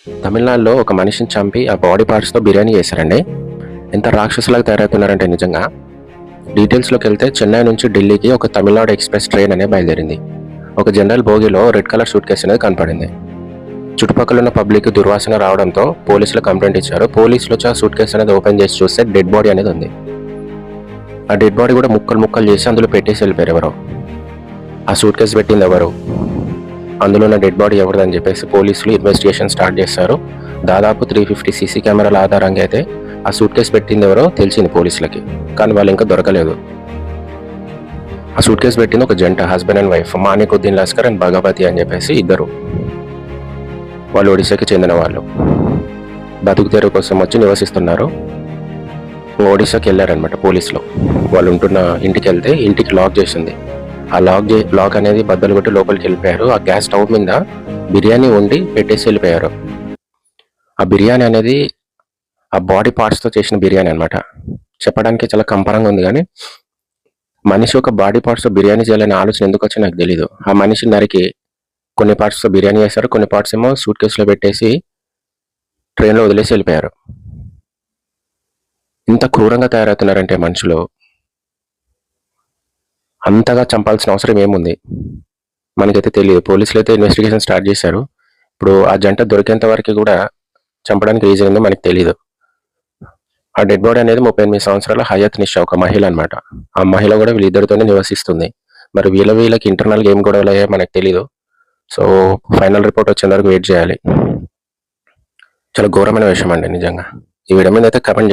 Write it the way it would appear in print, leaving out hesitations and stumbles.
తమిళనాడులో ఒక మనిషిని చంపి ఆ బాడీ పార్ట్స్తో బిర్యానీ చేశారండి. ఎంత రాక్షసులాగా తయారవుతున్నారంటే నిజంగా. డీటెయిల్స్లోకి వెళ్తే చెన్నై నుంచి ఢిల్లీకి ఒక తమిళనాడు ఎక్స్ప్రెస్ ట్రైన్ అనేది బయలుదేరింది. ఒక జనరల్ బోగిలో రెడ్ కలర్ సూట్ కేసు అనేది కనపడింది. చుట్టుపక్కల ఉన్న పబ్లిక్ దుర్వాసన రావడంతో పోలీసులు కంప్లైంట్ ఇచ్చారు. పోలీసులు వచ్చి ఆ సూట్ కేసు అనేది ఓపెన్ చేసి చూస్తే డెడ్ బాడీ అనేది ఉంది. ఆ డెడ్ బాడీ కూడా ముక్కలు ముక్కలు చేసి అందులో పెట్టేసి వెళ్ళిపోయారు. ఎవరో ఆ సూట్ కేసు పెట్టింది ఎవరు, అందులో ఉన్న డెడ్ బాడీ ఎవరిదని చెప్పేసి పోలీసులు ఇన్వెస్టిగేషన్ స్టార్ట్ చేశారు. దాదాపు 350 సీసీ కెమెరాల ఆధారంగా అయితే ఆ సూట్ కేసు పెట్టింది ఎవరో తెలిసింది పోలీసులకి. కానీ వాళ్ళు ఇంకా దొరకలేదు. ఆ సూట్ కేసు పెట్టింది ఒక జంట, husband and wife, Manikuddin Laskar and Bhagavati అని చెప్పేసి ఇద్దరు. వాళ్ళు ఒడిశాకి చెందిన వాళ్ళు. బతుకు తెరువు కోసం వచ్చి నివసిస్తున్నారు. ఒడిశాకి వెళ్ళారనమాట పోలీసులు. వాళ్ళు ఉంటున్న ఇంటికి వెళ్తే ఇంటికి లాక్ చేసింది. ఆ లాక్ అనేది బద్దలు కొట్టి లోపలికి వెళ్ళిపోయారు. ఆ గ్యాస్ స్టవ్ మీద బిర్యానీ వండి పెట్టేసి వెళ్ళిపోయారు. ఆ బిర్యానీ అనేది ఆ బాడీ పార్ట్స్తో చేసిన బిర్యానీ అనమాట. చెప్పడానికి చాలా కంపరంగా ఉంది, కానీ మనిషి ఒక బాడీ పార్ట్స్తో బిర్యానీ చేయాలనే ఆలోచన ఎందుకు వచ్చి నాకు తెలీదు. ఆ మనిషి నరికి కొన్ని పార్ట్స్తో బిర్యానీ చేశారు, కొన్ని పార్ట్స్ ఏమో సూట్ కేసులో పెట్టేసి ట్రైన్లో వదిలేసి వెళ్ళిపోయారు. ఇంత క్రూరంగా తయారవుతున్నారంటే మనుషులు, అంతగా చంపాల్సిన అవసరం ఏముంది మనకైతే తెలియదు. పోలీసులు అయితే ఇన్వెస్టిగేషన్ స్టార్ట్ చేశారు. ఇప్పుడు ఆ జంట దొరికేంత వరకు కూడా చంపడానికి రీజన్ ఉందో మనకు తెలియదు. ఆ డెడ్ బాడీ అనేది 38 సంవత్సరాల హయత్ నిషా, ఒక మహిళ అనమాట. ఆ మహిళ కూడా వీళ్ళిద్దరితోనే నివసిస్తుంది. మరి వీళ్ళకి ఇంటర్నల్గా ఏం గొడవలు అయ్యాయో మనకు తెలియదు. సో ఫైనల్ రిపోర్ట్ వచ్చే వరకు వెయిట్ చేయాలి. చాలా ఘోరమైన విషయం అండి నిజంగా. ఈ వీడియో మీద అయితే కమెంట్